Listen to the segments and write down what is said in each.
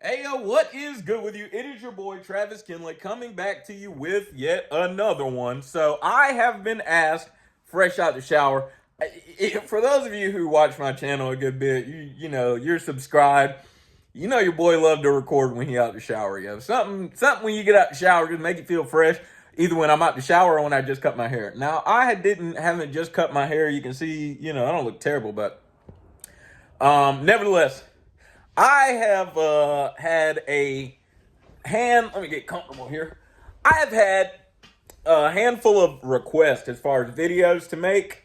Hey yo, what is good with you? It is your boy Travis Kinley coming back to you with yet another one. So I have been asked, fresh out the shower. For those of you who watch my channel a good bit, you know you're subscribed. You know your boy love to record when he out the shower. Yo, something when you get out the shower just make it feel fresh. Either when I'm out the shower or when I just cut my hair. Now haven't just cut my hair. You can see, I don't look terrible, but nevertheless. I have had a let me get comfortable here. I have had a handful of requests as far as videos to make,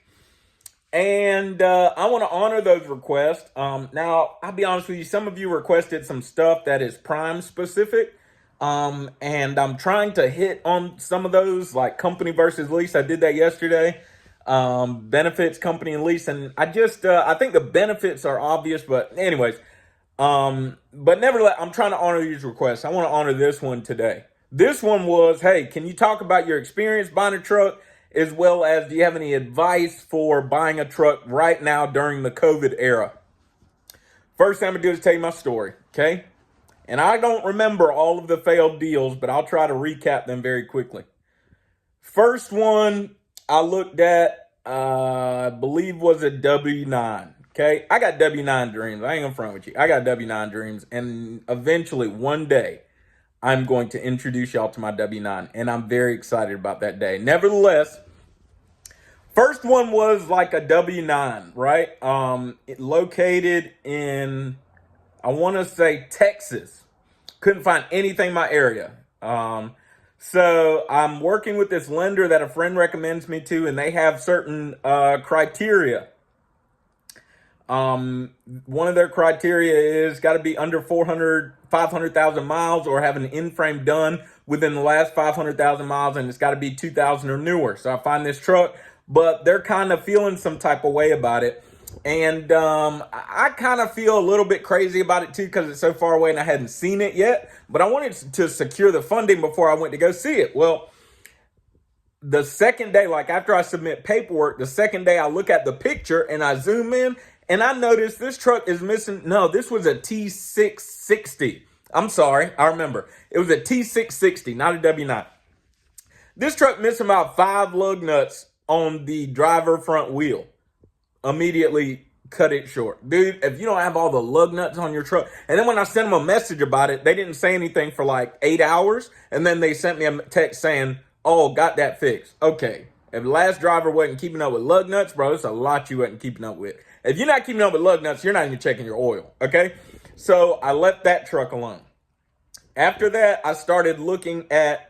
and I want to honor those requests. Now, I'll be honest with you, some of you requested some stuff that is Prime specific, and I'm trying to hit on some of those, like company versus lease. I did that yesterday. Benefits, company, and lease, and I think the benefits are obvious, but anyways. But nevertheless, I'm trying to honor these requests. I want to honor this one today. This one was, hey, can you talk about your experience buying a truck, as well as do you have any advice for buying a truck right now during the COVID era? First thing I'm gonna do is tell you my story, okay? And I don't remember all of the failed deals, but I'll try to recap them very quickly. First one I looked at, I believe was a W9. Okay, I got W9 dreams. I ain't gonna front with you. I got W9 dreams, and eventually, one day, I'm going to introduce y'all to my W9, and I'm very excited about that day. Nevertheless, first one was like a W9, right? It located in, I want to say Texas. Couldn't find anything in my area. So I'm working with this lender that a friend recommends me to, and they have certain criteria. One of their criteria is got to be under 500,000 miles or have an in-frame done within the last 500,000 miles, and it's got to be 2000 or newer. So I find this truck, but they're kind of feeling some type of way about it. And I kind of feel a little bit crazy about it too, because it's so far away and I hadn't seen it yet. But I wanted to secure the funding before I went to go see it. Well, the second day, like after I submit paperwork, the second day I look at the picture and I zoom in and I notice this truck is missing. No, this was a T660. I'm sorry, I remember. It was a T660, not a W9. This truck missing about 5 lug nuts on the driver front wheel. Immediately cut it short. Dude, if you don't have all the lug nuts on your truck, and then when I sent them a message about it, they didn't say anything for like 8 hours, and then they sent me a text saying, oh, got that fixed. Okay, if the last driver wasn't keeping up with lug nuts, bro, it's a lot you wasn't keeping up with. If you're not keeping up with lug nuts, you're not even checking your oil, okay? So I left that truck alone. After that, I started looking at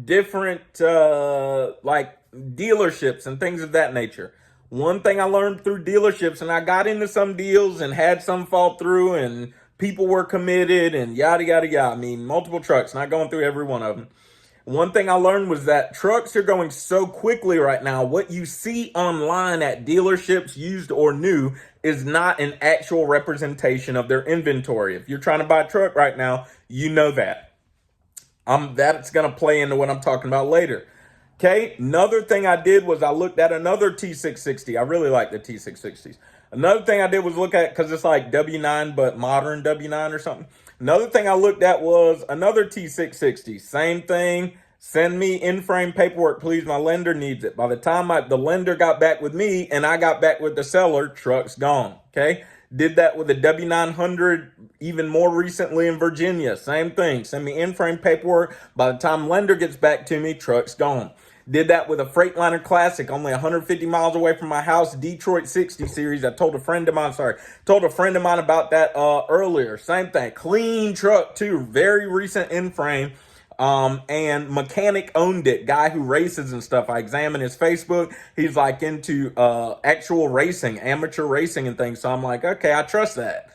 different like dealerships and things of that nature. One thing I learned through dealerships, and I got into some deals and had some fall through, and people were committed and yada, yada, yada. I mean, multiple trucks, not going through every one of them. One thing I learned was that trucks are going so quickly right now. What you see online at dealerships, used or new, is not an actual representation of their inventory. If you're trying to buy a truck right now, you know that. That's going to play into what I'm talking about later. Okay, another thing I did was I looked at another T660. I really like the T660s. Another thing I did was look at, because it's like W9, but modern W9 or something. Another thing I looked at was another T660. Same thing. Send me in-frame paperwork, please. My lender needs it. By the time the lender got back with me and I got back with the seller, truck's gone. Okay. Did that with a W900 even more recently in Virginia. Same thing. Send me in-frame paperwork. By the time lender gets back to me, truck's gone. Did that with a Freightliner Classic, only 150 miles away from my house, Detroit 60 series. I told a friend of mine about that earlier. Same thing. Clean truck too. Very recent in-frame. And mechanic owned it. Guy who races and stuff. I examined his Facebook. He's like into actual racing, amateur racing and things. So I'm like, okay, I trust that.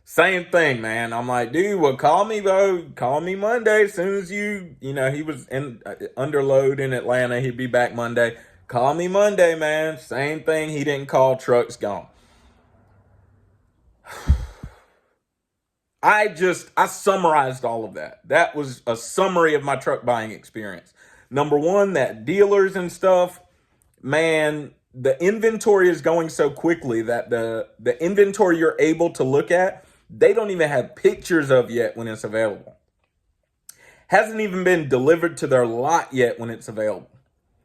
Same thing, man. I'm like, dude, well, call me, bro. Call me Monday as soon as he was in under load in Atlanta. He'd be back Monday. Call me Monday, man. Same thing. He didn't call. Truck's gone. I summarized all of that. That was a summary of my truck buying experience. Number one, that dealers and stuff, man, the inventory is going so quickly that the inventory you're able to look at they don't even have pictures of yet when it's available. Hasn't even been delivered to their lot yet when it's available.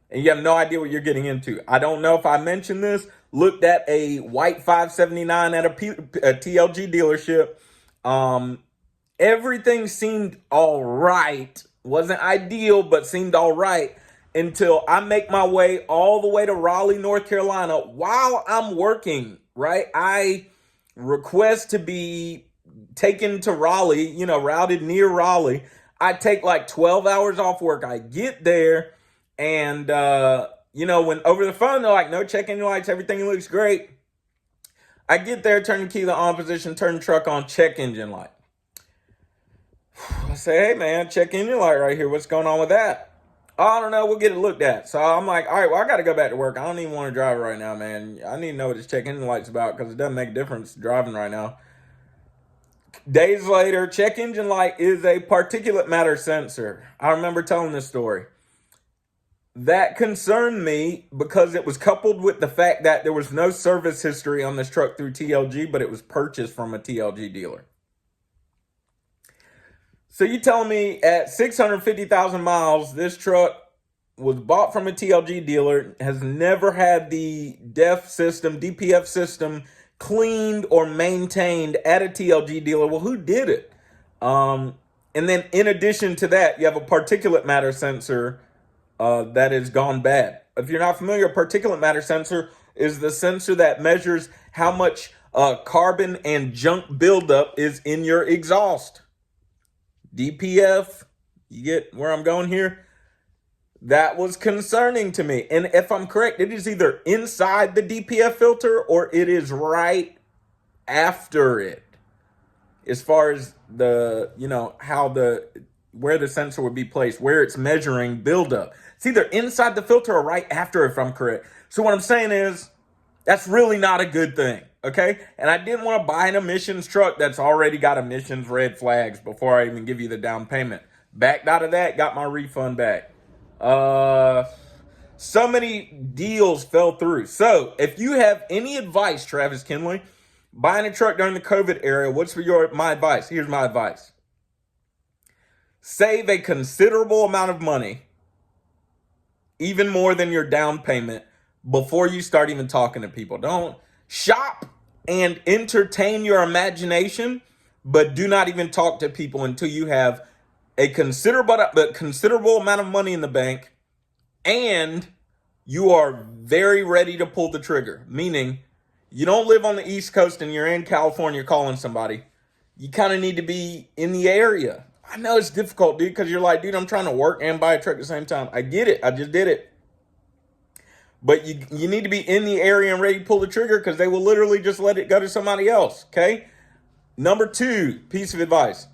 And you have no idea what you're getting into. I don't know if I mentioned this. Looked at a white 579 at a TLG dealership. Everything seemed all right. Wasn't ideal, but seemed all right until I make my way all the way to Raleigh, North Carolina while I'm working, right? I request to be taken to Raleigh, routed near Raleigh. I take like 12 hours off work. I get there and, when over the phone, they're like, no check engine lights, everything looks great. I get there, turn the key to the on position, turn the truck on, check engine light. I say, hey man, check engine light right here. What's going on with that? Oh, I don't know. We'll get it looked at. So I'm like, all right, well, I got to go back to work. I don't even want to drive right now, man. I need to know what this check engine light's about because it doesn't make a difference driving right now. Days later, check engine light is a particulate matter sensor. I remember telling this story. That concerned me because it was coupled with the fact that there was no service history on this truck through TLG, but it was purchased from a TLG dealer. So you telling me at 650,000 miles, this truck was bought from a TLG dealer, has never had the DPF system cleaned or maintained at a TLG dealer? Well, who did it? And then in addition to that, you have a particulate matter sensor that has gone bad. If you're not familiar, a particulate matter sensor is the sensor that measures how much carbon and junk buildup is in your exhaust. DPF, you get where I'm going here? That was concerning to me. And if I'm correct, it is either inside the DPF filter or it is right after it. As far as the, where the sensor would be placed, where it's measuring buildup. It's either inside the filter or right after, if I'm correct. So what I'm saying is, that's really not a good thing, okay? And I didn't want to buy an emissions truck that's already got emissions red flags before I even give you the down payment. Backed out of that, got my refund back. So many deals fell through. So if you have any advice, Travis Kinley, buying a truck during the COVID era, what's my advice? Here's my advice. Save a considerable amount of money, even more than your down payment, before you start even talking to people. Don't shop and entertain your imagination, but do not even talk to people until you have a considerable amount of money in the bank and you are very ready to pull the trigger. Meaning, you don't live on the East Coast and you're in California calling somebody. You kind of need to be in the area. I know it's difficult, dude, because you're like, dude, I'm trying to work and buy a truck at the same time. I get it. I just did it. But you need to be in the area and ready to pull the trigger because they will literally just let it go to somebody else, okay? Number 2 piece of advice.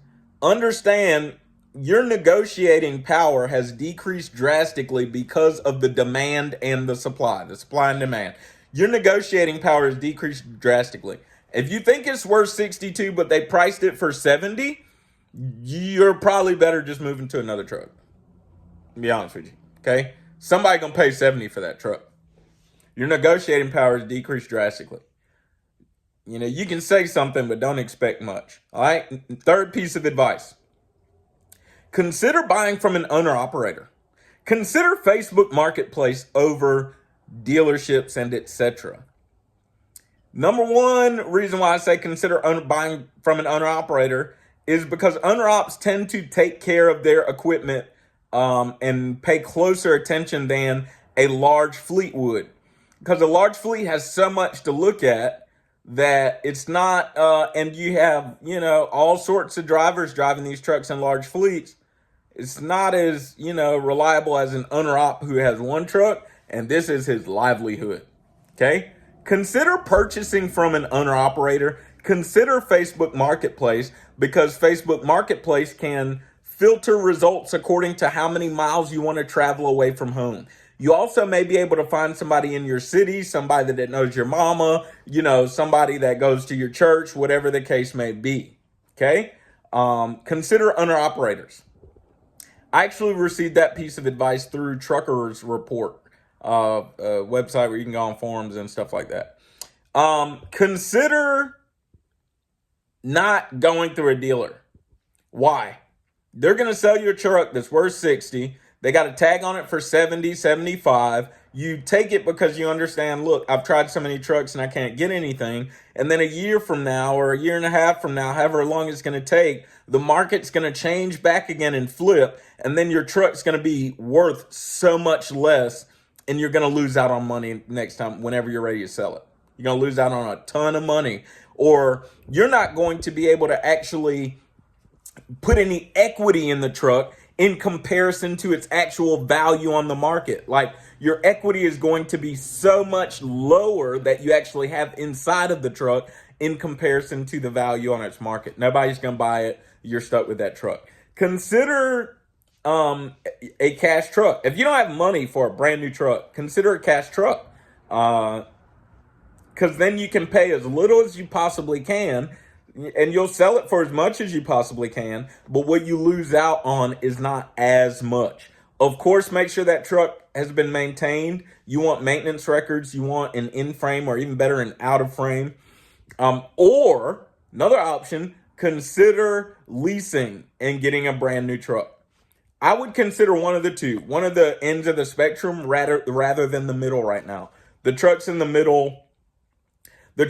Understand your negotiating power has decreased drastically because of the demand and the supply and demand. Your negotiating power has decreased drastically. If you think it's worth 62, but they priced it for 70, you're probably better just moving to another truck. To be honest with you, okay? Somebody gonna pay 70 for that truck. Your negotiating power has decreased drastically. You can say something, but don't expect much. All right. 3rd piece of advice. Consider buying from an owner-operator. Consider Facebook Marketplace over dealerships and etc. Number 1 reason why I say consider buying from an owner-operator is because owner-ops tend to take care of their equipment and pay closer attention than a large fleet would. Because a large fleet has so much to look at that it's not, and you have, all sorts of drivers driving these trucks in large fleets. It's not as, reliable as an owner-op who has one truck, and this is his livelihood, okay? Consider purchasing from an owner-operator. Consider Facebook Marketplace because Facebook Marketplace can filter results according to how many miles you want to travel away from home. You also may be able to find somebody in your city, somebody that knows your mama, somebody that goes to your church, whatever the case may be. Okay. Consider owner-operators. I actually received that piece of advice through Truckers Report, a website where you can go on forums and stuff like that. Consider not going through a dealer. Why? They're going to sell you a truck that's worth 60. They got a tag on it for 70, 75. You take it because you understand, look, I've tried so many trucks and I can't get anything. And then a year from now or a year and a half from now, however long it's going to take, the market's going to change back again and flip. And then your truck's going to be worth so much less. And you're going to lose out on money next time whenever you're ready to sell it. You're going to lose out on a ton of money. Or you're not going to be able to actually put any equity in the truck in comparison to its actual value on the market. Like, your equity is going to be so much lower that you actually have inside of the truck in comparison to the value on its market. Nobody's going to buy it. You're stuck with that truck. Consider a cash truck. If you don't have money for a brand new truck, consider a cash truck. Because then you can pay as little as you possibly can, and you'll sell it for as much as you possibly can, but what you lose out on is not as much. Of course, make sure that truck has been maintained. You want maintenance records. You want an in-frame, or even better, an out-of-frame. Or another option, consider leasing and getting a brand new truck. I would consider one of the two, one of the ends of the spectrum rather than the middle right now. The trucks in the middle, the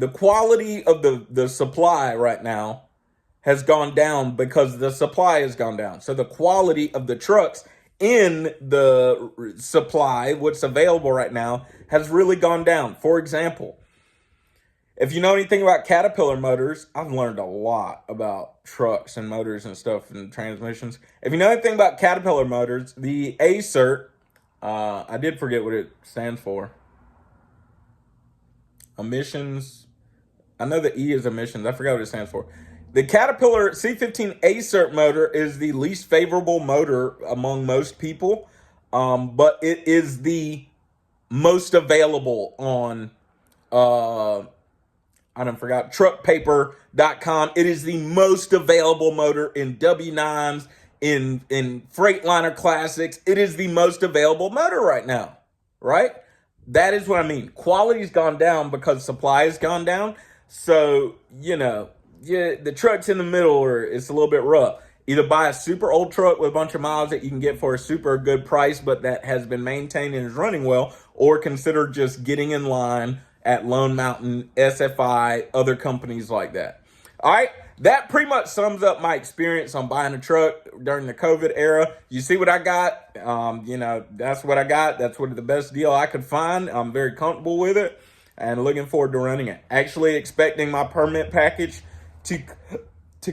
quality of the supply right now has gone down because the supply has gone down. So the quality of the trucks in the supply, what's available right now, has really gone down. For example, if you know anything about Caterpillar motors, I've learned a lot about trucks and motors and stuff and transmissions. If you know anything about Caterpillar motors, the ACERT, I did forget what it stands for. Emissions. I know the E is emissions. I forgot what it stands for. The Caterpillar C15 ACERT motor is the least favorable motor among most people, but it is the most available on, truckpaper.com. It is the most available motor in W9s, in Freightliner Classics. It is the most available motor right now, right? That is what I mean. Quality's gone down because supply has gone down. So, the trucks in the middle it's a little bit rough. Either buy a super old truck with a bunch of miles that you can get for a super good price, but that has been maintained and is running well, or consider just getting in line at Lone Mountain, SFI, other companies like that. All right, that pretty much sums up my experience on buying a truck during the COVID era. You see what I got? That's what I got. That's the best deal I could find. I'm very comfortable with it and looking forward to running it. Actually expecting my permit package to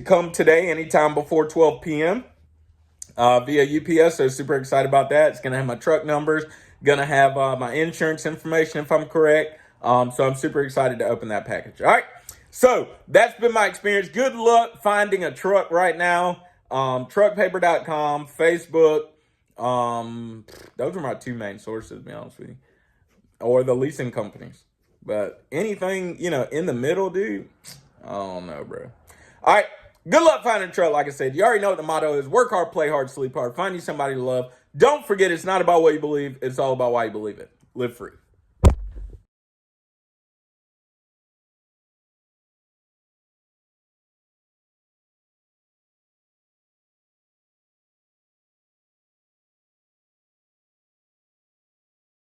come today, anytime before 12 p.m. Via UPS. So super excited about that. It's going to have my truck numbers, going to have my insurance information if I'm correct. So I'm super excited to open that package. All right. So that's been my experience. Good luck finding a truck right now. Truckpaper.com, Facebook. Those are my two main sources, to be honest with you. Or the leasing companies. But anything, in the middle, dude, I don't know, bro. All right. Good luck finding a truck. Like I said, you already know what the motto is. Work hard, play hard, sleep hard. Find you somebody to love. Don't forget, it's not about what you believe. It's all about why you believe it. Live free.